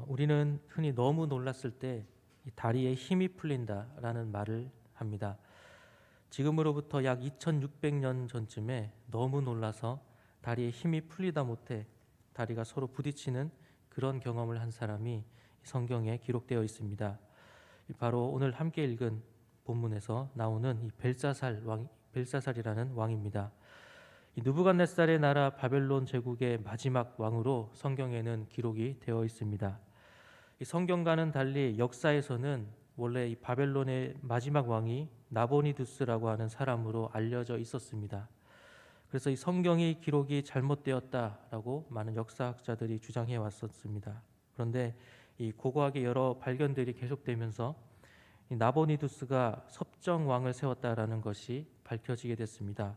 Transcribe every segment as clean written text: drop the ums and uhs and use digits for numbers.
우리는 흔히 너무 놀랐을 때 이 다리에 힘이 풀린다라는 말을 합니다. 지금으로부터 약 2600년 전쯤에 너무 놀라서 다리에 힘이 풀리다 못해 다리가 서로 부딪히는 그런 경험을 한 사람이 성경에 기록되어 있습니다. 바로 오늘 함께 읽은 본문에서 나오는 이 벨사살이라는 왕입니다. 이 느부갓네살의 나라 바벨론 제국의 마지막 왕으로 성경에는 기록이 되어 있습니다. 이 성경과는 달리 역사에서는 원래 이 바벨론의 마지막 왕이 나보니두스라고 하는 사람으로 알려져 있었습니다. 그래서 이 성경이 기록이 잘못되었다라고 많은 역사학자들이 주장해 왔었습니다. 그런데 이 고고하게 여러 발견들이 계속되면서 이 나보니두스가 섭정왕을 세웠다라는 것이 밝혀지게 됐습니다.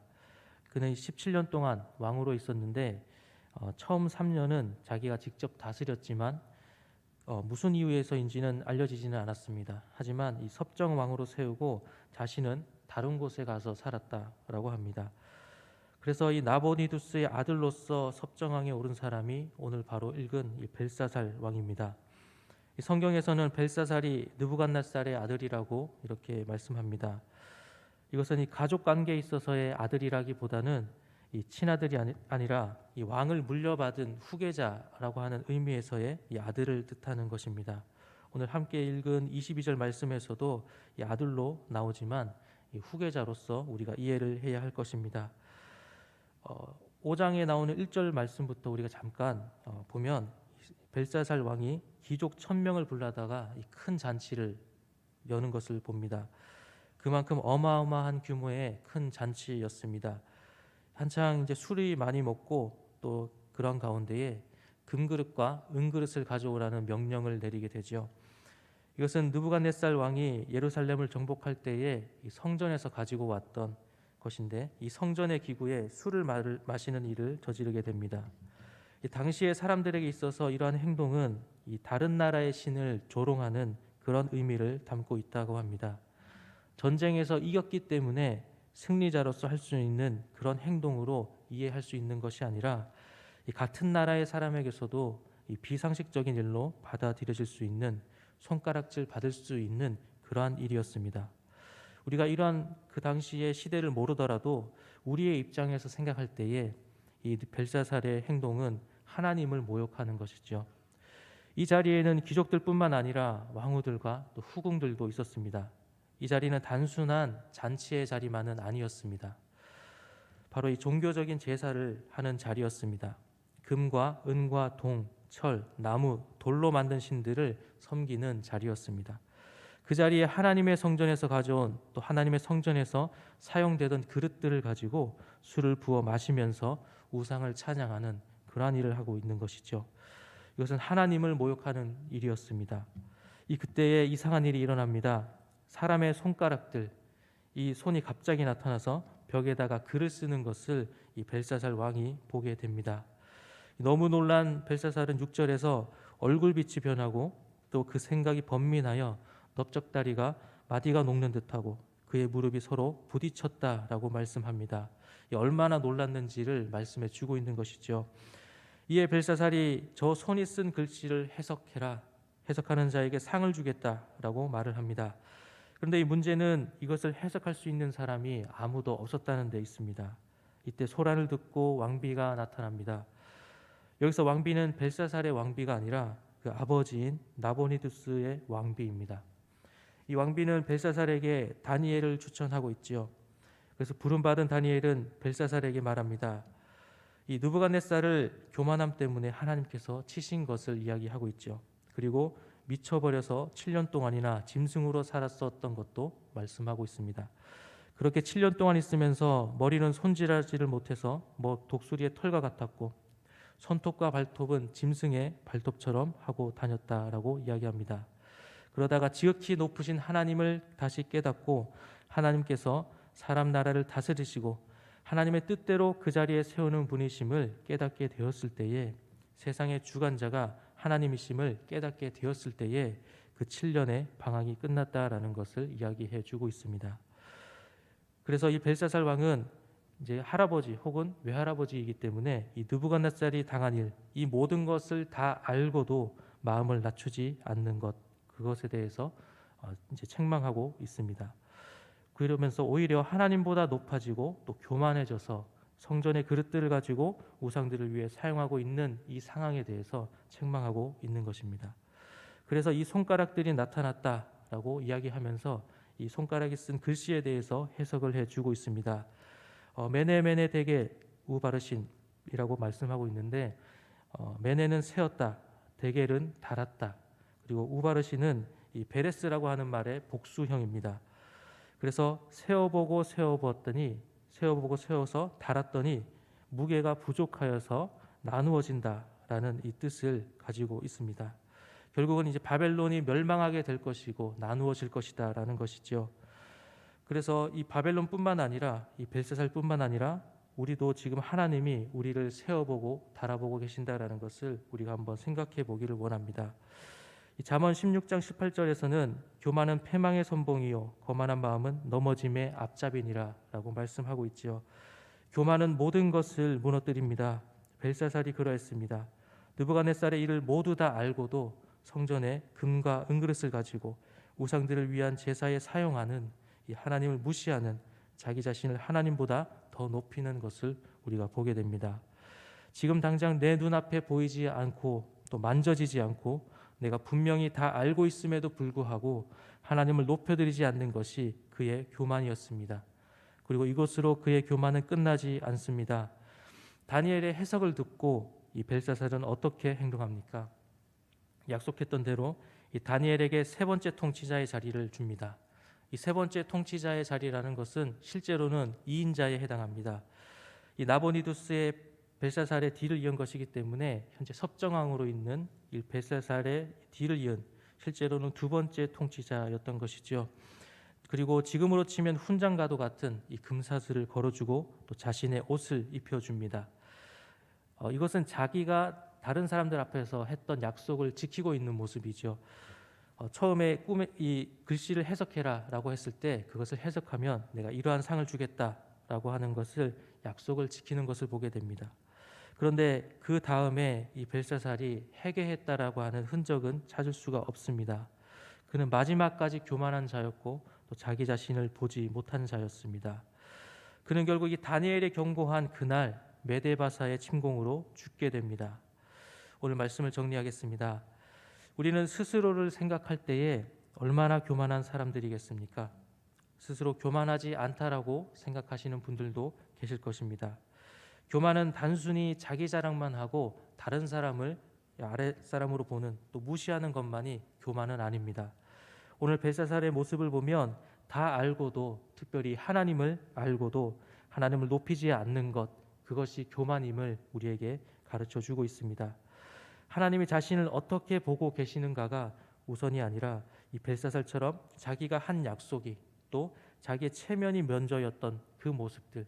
그는 17년 동안 왕으로 있었는데 처음 3년은 자기가 직접 다스렸지만 무슨 이유에서인지는 알려지지는 않았습니다. 하지만 이 섭정왕으로 세우고 자신은 다른 곳에 가서 살았다라고 합니다. 그래서 이 나보니두스의 아들로서 섭정왕에 오른 사람이 오늘 바로 읽은 이 벨사살 왕입니다. 이 성경에서는 벨사살이 느부갓네살의 아들이라고 이렇게 말씀합니다. 이것은 이 가족 관계에 있어서의 아들이라기보다는 이 친아들이 아니라 이 왕을 물려받은 후계자라고 하는 의미에서의 이 아들을 뜻하는 것입니다. 오늘 함께 읽은 22절 말씀에서도 이 아들로 나오지만 이 후계자로서 우리가 이해를 해야 할 것입니다. 5장에 나오는 1절 말씀부터 우리가 잠깐 보면 벨사살 왕이 귀족 1000명을 불러다가 이 큰 잔치를 여는 것을 봅니다. 그만큼 어마어마한 규모의 큰 잔치였습니다. 한창 이제 술이 많이 먹고 또 그런 가운데에 금그릇과 은그릇을 가져오라는 명령을 내리게 되죠. 이것은 느부갓네살 왕이 예루살렘을 정복할 때에 이 성전에서 가지고 왔던 것인데 이 성전의 기구에 술을 마시는 일을 저지르게 됩니다. 이 당시의 사람들에게 있어서 이러한 행동은 이 다른 나라의 신을 조롱하는 그런 의미를 담고 있다고 합니다. 전쟁에서 이겼기 때문에 승리자로서 할 수 있는 그런 행동으로 이해할 수 있는 것이 아니라 이 같은 나라의 사람에게서도 이 비상식적인 일로 받아들여질 수 있는 손가락질 받을 수 있는 그러한 일이었습니다. 우리가 이러한 그 당시의 시대를 모르더라도 우리의 입장에서 생각할 때에 이 벨사살의 행동은 하나님을 모욕하는 것이죠. 이 자리에는 귀족들뿐만 아니라 왕후들과 또 후궁들도 있었습니다. 이 자리는 단순한 잔치의 자리만은 아니었습니다. 바로 이 종교적인 제사를 하는 자리였습니다. 금과 은과 동, 철, 나무, 돌로 만든 신들을 섬기는 자리였습니다. 그 자리에 하나님의 성전에서 가져온 또 하나님의 성전에서 사용되던 그릇들을 가지고 술을 부어 마시면서 우상을 찬양하는 그러한 일을 하고 있는 것이죠. 이것은 하나님을 모욕하는 일이었습니다. 그때에 이상한 일이 일어납니다. 사람의 손가락들, 이 손이 갑자기 나타나서 벽에다가 글을 쓰는 것을 이 벨사살 왕이 보게 됩니다. 너무 놀란 벨사살은 6절에서 얼굴빛이 변하고 또 그 생각이 번민하여 넓적다리가 마디가 녹는 듯하고 그의 무릎이 서로 부딪혔다라고 말씀합니다. 얼마나 놀랐는지를 말씀해 주고 있는 것이죠. 이에 벨사살이 저 손이 쓴 글씨를 해석해라, 해석하는 자에게 상을 주겠다라고 말을 합니다. 그런데 이 문제는 이것을 해석할 수 있는 사람이 아무도 없었다는 데 있습니다. 이때 소란을 듣고 왕비가 나타납니다. 여기서 왕비는 벨사살의 왕비가 아니라 그 아버지인 나보니두스의 왕비입니다. 이 왕비는 벨사살에게 다니엘을 추천하고 있지요. 그래서 부름받은 다니엘은 벨사살에게 말합니다. 이 느부갓네살을 교만함 때문에 하나님께서 치신 것을 이야기하고 있죠. 그리고 미쳐버려서 7년 동안이나 짐승으로 살았었던 것도 말씀하고 있습니다. 그렇게 7년 동안 있으면서 머리는 손질하지를 못해서 독수리의 털과 같았고 손톱과 발톱은 짐승의 발톱처럼 하고 다녔다라고 이야기합니다. 그러다가 지극히 높으신 하나님을 다시 깨닫고 하나님께서 사람 나라를 다스리시고 하나님의 뜻대로 그 자리에 세우는 분이심을 깨닫게 되었을 때에 세상의 주관자가 하나님이심을 깨닫게 되었을 때에 그 7년의 방황이 끝났다라는 것을 이야기해 주고 있습니다. 그래서 이 벨사살 왕은 이제 할아버지 혹은 외할아버지이기 때문에 이 느부갓네살이 당한 일, 이 모든 것을 다 알고도 마음을 낮추지 않는 것, 그것에 대해서 이제 책망하고 있습니다. 그러면서 오히려 하나님보다 높아지고 또 교만해져서 성전의 그릇들을 가지고 우상들을 위해 사용하고 있는 이 상황에 대해서 책망하고 있는 것입니다. 그래서 이 손가락들이 나타났다라고 이야기하면서 이 손가락이 쓴 글씨에 대해서 해석을 해주고 있습니다. 메네 데겔 우바르신이라고 말씀하고 있는데, 메네는 세었다, 데겔은 달았다, 그리고 우바르신은 이 베레스라고 하는 말의 복수형입니다. 그래서 세어보고 세워서 달았더니 무게가 부족하여서 나누어진다라는 이 뜻을 가지고 있습니다. 결국은 이제 바벨론이 멸망하게 될 것이고 나누어질 것이다라는 것이죠. 그래서 이 바벨론뿐만 아니라 이 벨사살뿐만 아니라 우리도 지금 하나님이 우리를 세어보고 달아보고 계신다라는 것을 우리가 한번 생각해 보기를 원합니다. 이 잠언 16장 18절에서는 교만은 패망의 선봉이요 거만한 마음은 넘어짐의 앞잡이니라 라고 말씀하고 있지요. 교만은 모든 것을 무너뜨립니다. 벨사살이 그러했습니다. 느부갓네살의 일을 모두 다 알고도 성전에 금과 은그릇을 가지고 우상들을 위한 제사에 사용하는 이 하나님을 무시하는, 자기 자신을 하나님보다 더 높이는 것을 우리가 보게 됩니다. 지금 당장 내 눈앞에 보이지 않고 또 만져지지 않고 내가 분명히 다 알고 있음에도 불구하고 하나님을 높여드리지 않는 것이 그의 교만이었습니다. 그리고 이것으로 그의 교만은 끝나지 않습니다. 다니엘의 해석을 듣고 이 벨사살은 어떻게 행동합니까? 약속했던 대로 이 다니엘에게 세 번째 통치자의 자리를 줍니다. 이 세 번째 통치자의 자리라는 것은 실제로는 2인자에 해당합니다. 이 나보니두스의 벨사살의 뒤를 이은 것이기 때문에 현재 섭정왕으로 있는 이 벨사살의 뒤를 이은 실제로는 두 번째 통치자였던 것이죠. 그리고 지금으로 치면 훈장과도 같은 이 금사슬을 걸어주고 또 자신의 옷을 입혀줍니다. 이것은 자기가 다른 사람들 앞에서 했던 약속을 지키고 있는 모습이죠. 처음에 꿈에 이 글씨를 해석해라라고 했을 때 그것을 해석하면 내가 이러한 상을 주겠다라고 하는 것을 약속을 지키는 것을 보게 됩니다. 그런데 그 다음에 이 벨사살이 회개했다라고 하는 흔적은 찾을 수가 없습니다. 그는 마지막까지 교만한 자였고 또 자기 자신을 보지 못한 자였습니다. 그는 결국 이 다니엘의 경고한 그날 메데바사의 침공으로 죽게 됩니다. 오늘 말씀을 정리하겠습니다. 우리는 스스로를 생각할 때에 얼마나 교만한 사람들이겠습니까? 스스로 교만하지 않다라고 생각하시는 분들도 계실 것입니다. 교만은 단순히 자기 자랑만 하고 다른 사람을 아랫사람으로 보는, 또 무시하는 것만이 교만은 아닙니다. 오늘 벨사살의 모습을 보면 다 알고도, 특별히 하나님을 알고도 하나님을 높이지 않는 것, 그것이 교만임을 우리에게 가르쳐주고 있습니다. 하나님이 자신을 어떻게 보고 계시는가가 우선이 아니라 이 벨사살처럼 자기가 한 약속이, 또 자기의 체면이 면저였던 그 모습들,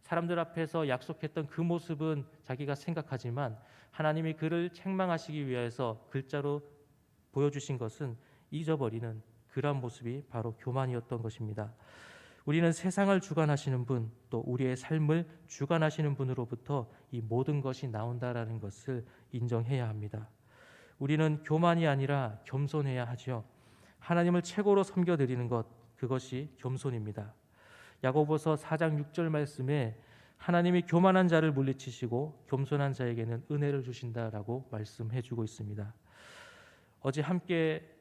사람들 앞에서 약속했던 그 모습은 자기가 생각하지만 하나님이 그를 책망하시기 위해서 글자로 보여주신 것은 잊어버리는 그런 모습이 바로 교만이었던 것입니다. 우리는 세상을 주관하시는 분, 또 우리의 삶을 주관하시는 분으로부터 이 모든 것이 나온다라는 것을 인정해야 합니다. 우리는 교만이 아니라 겸손해야 하죠. 하나님을 최고로 섬겨드리는 것, 그것이 겸손입니다. 야고보서 4장 6절 말씀에 하나님이 교만한 자를 물리치시고 겸손한 자에게는 은혜를 주신다라고 말씀해주고 있습니다. 어제 함께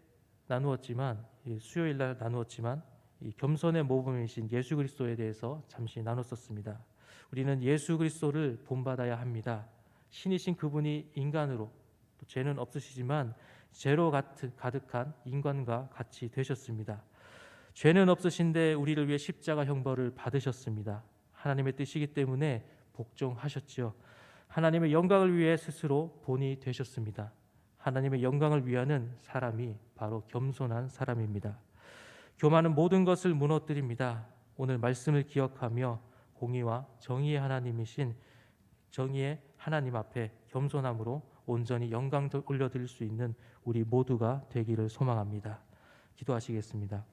나누었지만, 수요일 날 나누었지만 이 겸손의 모범이신 예수 그리스도에 대해서 잠시 나눴었습니다. 우리는 예수 그리스도를 본받아야 합니다. 신이신 그분이 인간으로, 또 죄는 없으시지만 죄로 가득한 인간과 같이 되셨습니다. 죄는 없으신데 우리를 위해 십자가 형벌을 받으셨습니다. 하나님의 뜻이기 때문에 복종하셨지요. 하나님의 영광을 위해 스스로 본이 되셨습니다. 하나님의 영광을 위하는 사람이 바로 겸손한 사람입니다. 교만은 모든 것을 무너뜨립니다. 오늘 말씀을 기억하며 공의와 정의의 하나님이신 정의의 하나님 앞에 겸손함으로 온전히 영광 올려드릴 수 있는 우리 모두가 되기를 소망합니다. 기도하시겠습니다.